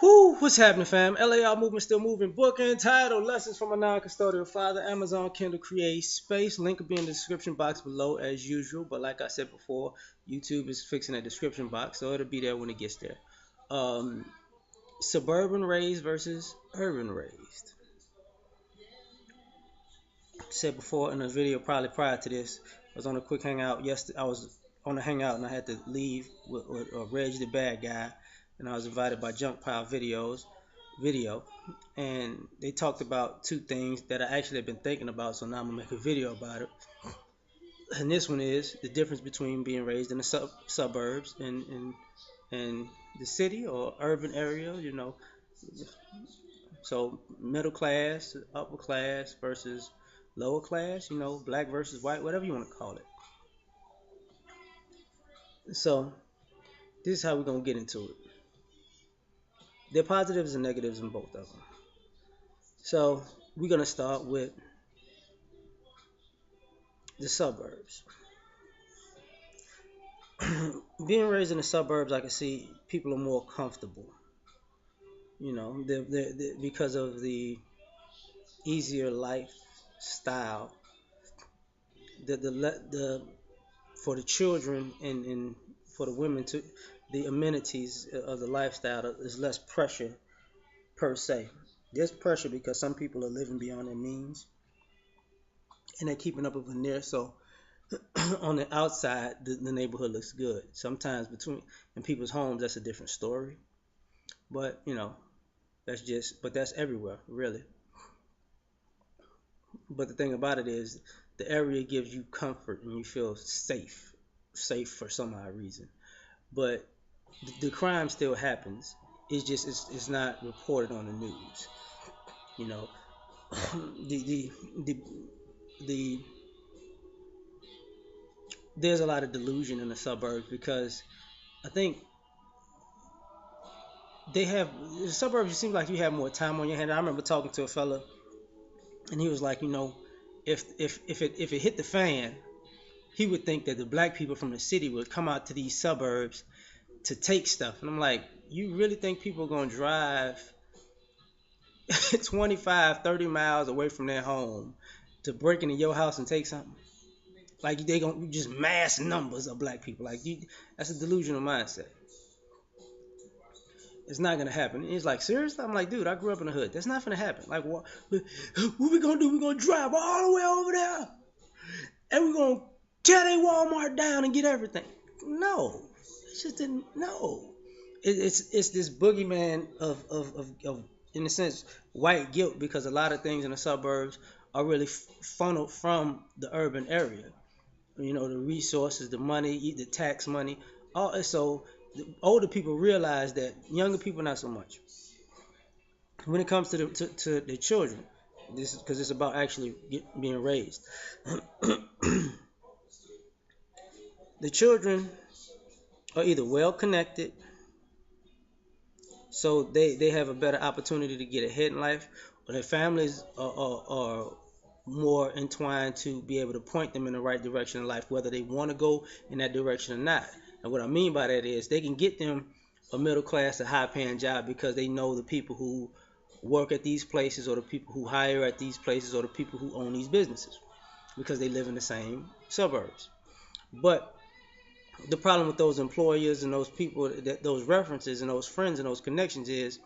Whoo, what's happening, fam? L.A.R movement still moving. Book entitled Lessons from a Non-Custodial Father. Amazon Kindle Create Space. Link will be in the description box below as usual. But like I said before, YouTube is fixing that description box, so it'll be there when it gets there. Um, Suburban Raised versus Urban Raised. Said before in a video probably prior to this, I was on a quick hangout. Yesterday, I was on a hangout and I had to leave with Reg the bad guy, and I was invited by Junk Pile video, and they talked about two things that I actually have been thinking about. So now I'm gonna make a video about it. And this one is the difference between being raised in the suburbs and the city or urban area. So middle class, upper class versus lower class. Black versus white, whatever you want to call it. So this is how we're gonna get into it. There are positives and negatives in both of them. So we're gonna start with the suburbs. Being raised in the suburbs, I can see people are more comfortable. Because of the easier lifestyle. The for the children and for the women to the amenities of the lifestyle is less pressure per se. There's pressure because some people are living beyond their means and they're keeping up with veneer. So on the outside, the neighborhood looks good. Sometimes between in people's homes, that's a different story. But that's everywhere, really. But the thing about it is, the area gives you comfort and you feel safe for some odd reason. But the crime still happens. It's not reported on the news. You know, the the the there's a lot of delusion in the suburbs because I think they have the suburbs. It seems like you have more time on your hand. I remember talking to a fella, and he was like, if it hit the fan, he would think that the black people from the city would come out to these suburbs to take stuff. And I'm like, you really think people are going to drive 25, 30 miles away from their home to break into your house and take something? Like they going to just mass numbers of black people. That's a delusional mindset. It's not gonna happen. He's like, seriously? I'm like, dude, I grew up in the hood. That's not gonna happen. Like, what we gonna do? We gonna drive all the way over there, and we gonna tear their Walmart down and get everything. No, it just didn't. No, it's this boogeyman of in a sense white guilt because a lot of things in the suburbs are really funneled from the urban area. The resources, the money, the tax money, all so the older people realize that younger people not so much. When it comes to the children, this is because it's about actually being raised. The children are either well connected, so they have a better opportunity to get ahead in life, or their families are more entwined to be able to point them in the right direction in life, whether they want to go in that direction or not. And what I mean by that is they can get them a middle class, a high paying job because they know the people who work at these places or the people who hire at these places or the people who own these businesses because they live in the same suburbs. But the problem with those employers and those people, those references and those friends and those connections is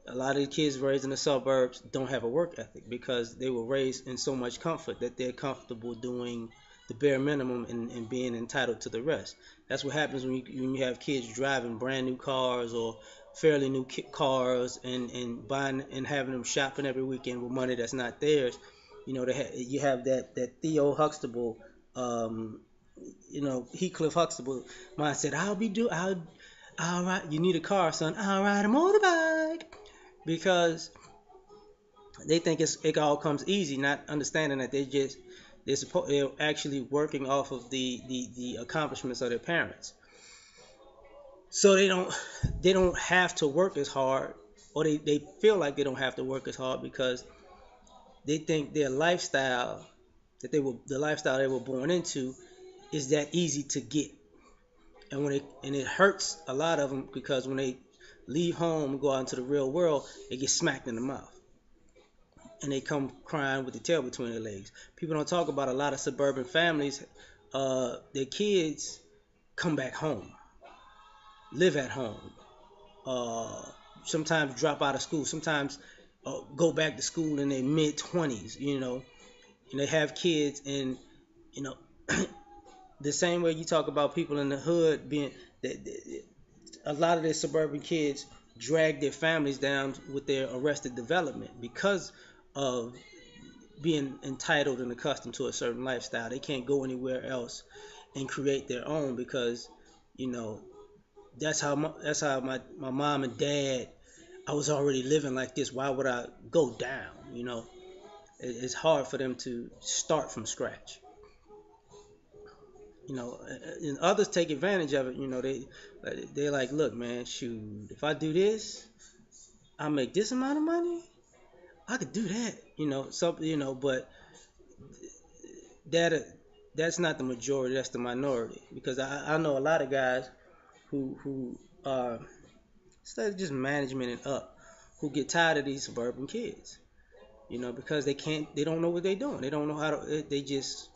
a lot of the kids raised in the suburbs don't have a work ethic because they were raised in so much comfort that they're comfortable doing the bare minimum and being entitled to the rest. That's what happens when you have kids driving brand new cars or fairly new cars and buying and having them shopping every weekend with money that's not theirs. You have that Theo Huxtable, Heathcliff Huxtable mindset. I'll ride. You need a car, son. I'll ride a motorbike because they think it all comes easy, not understanding that they're actually working off of the accomplishments of their parents. So they don't have to work as hard, or they feel like they don't have to work as hard because they think their lifestyle the lifestyle they were born into is that easy to get. And it hurts a lot of them because when they leave home and go out into the real world, they get smacked in the mouth. And they come crying with the tail between their legs. People don't talk about a lot of suburban families. Their kids come back home, live at home, uh, sometimes drop out of school, sometimes go back to school in their mid 20s, and they have kids, and you know, the same way you talk about people in the hood being, a lot of their suburban kids drag their families down with their arrested development because of being entitled and accustomed to a certain lifestyle. They can't go anywhere else and create their own because, you know, that's how my mom and dad. I was already living like this. Why would I go down? It's hard for them to start from scratch. And others take advantage of it. They're like, look, man, shoot, if I do this, I make this amount of money. I could do that. But that that's not the majority. That's the minority. Because I know a lot of guys who are, instead of just management and up, who get tired of these suburban kids. Because they don't know what they're doing. They don't know how to. They just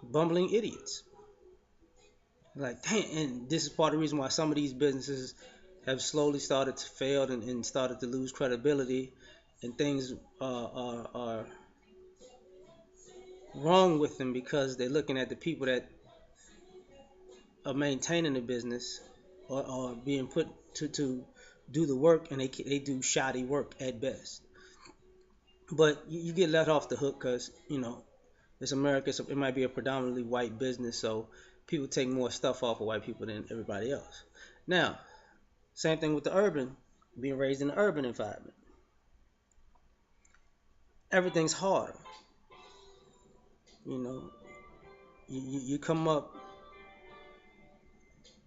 bumbling idiots. Like, dang, and this is part of the reason why some of these businesses have slowly started to fail and started to lose credibility, and things are wrong with them because they're looking at the people that are maintaining the business or being put to do the work, and they do shoddy work at best. But you get let off the hook because it's America, so it might be a predominantly white business, so people take more stuff off of white people than everybody else. Now, same thing with the urban, being raised in an urban environment. Everything's harder. You know, you come up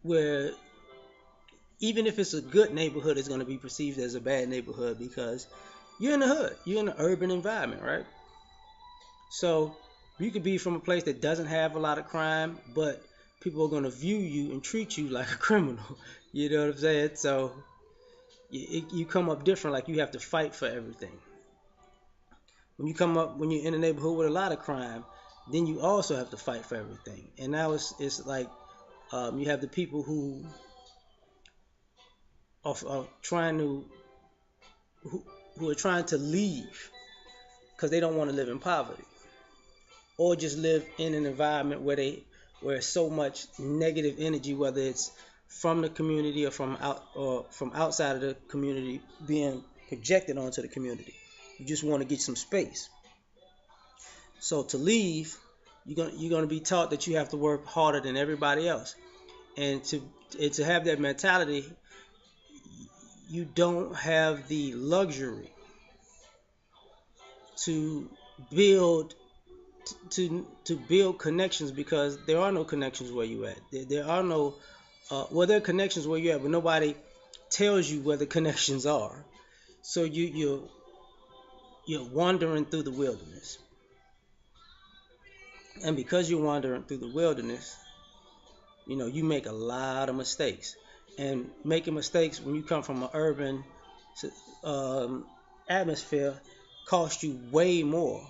where even if it's a good neighborhood, it's going to be perceived as a bad neighborhood because you're in the hood, you're in an urban environment, right? So you could be from a place that doesn't have a lot of crime, but people are going to view you and treat you like a criminal. You know what I'm saying? So you come up different, like you have to fight for everything. When you're in a neighborhood with a lot of crime, then you also have to fight for everything. And now it's like you have the people who are trying to who are trying to leave because they don't want to live in poverty, or just live in an environment where it's so much negative energy, whether it's from the community or from outside of the community being projected onto the community. You just want to get some space. So to leave, you're gonna be taught that you have to work harder than everybody else, and to have that mentality, you don't have the luxury to build to build connections, because there are no connections where you at. There are no there are connections where you at, but nobody tells you where the connections are. So you're wandering through the wilderness, and because you're wandering through the wilderness, you make a lot of mistakes. And making mistakes when you come from an urban um, atmosphere costs you way more.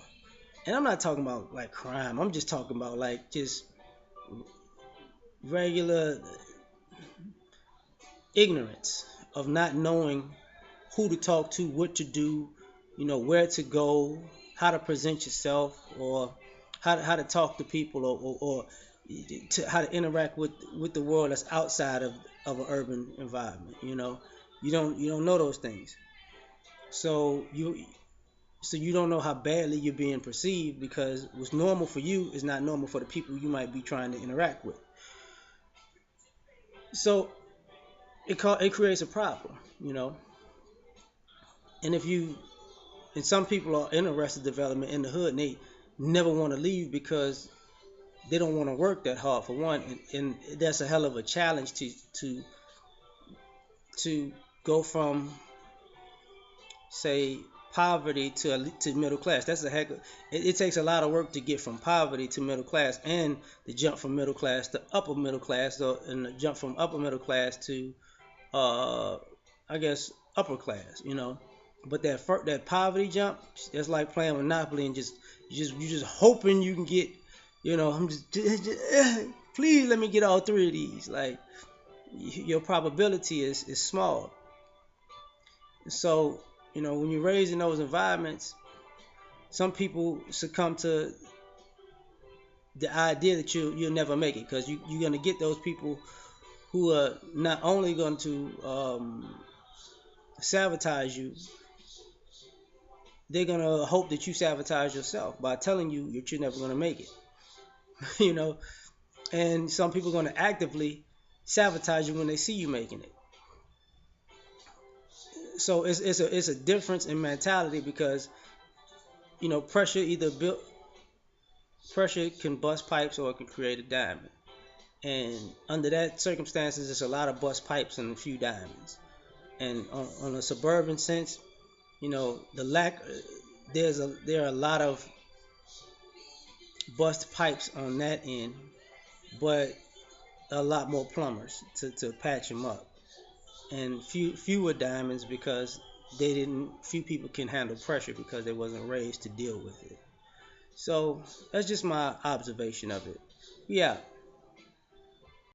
And I'm not talking about like crime. I'm just talking about like just regular ignorance of not knowing who to talk to, what to do, where to go, how to present yourself, or how to talk to people, or how to interact with the world that's outside of an urban environment. You don't know those things, so you don't know how badly you're being perceived, because what's normal for you is not normal for the people you might be trying to interact with. So it creates a problem, and some people are in arrested development in the hood, and they never want to leave because they don't want to work that hard, for one, and that's a hell of a challenge to go from, say, poverty to middle class. That's a heck of, it takes a lot of work to get from poverty to middle class, and the jump from middle class to upper middle class, and the jump from upper middle class to uh, I guess upper class, But that poverty jump, that's like playing Monopoly and you just hoping you can get, I'm just please let me get all three of these. Like your probability is small. So when you're raised in those environments, some people succumb to the idea that you'll never make it because you're gonna get those people who are not only going to sabotage you, they're gonna hope that you sabotage yourself by telling you that you're never gonna make it. you know, and some people are gonna actively sabotage you when they see you making it. So it's a difference in mentality because pressure either build pressure can bust pipes or it can create a diamond. And under that circumstances, there's a lot of bust pipes and a few diamonds. And on a suburban sense, the lack there are a lot of bust pipes on that end, but a lot more plumbers to patch them up, and fewer diamonds because few people can handle pressure because they wasn't raised to deal with it. So that's just my observation of it. Yeah,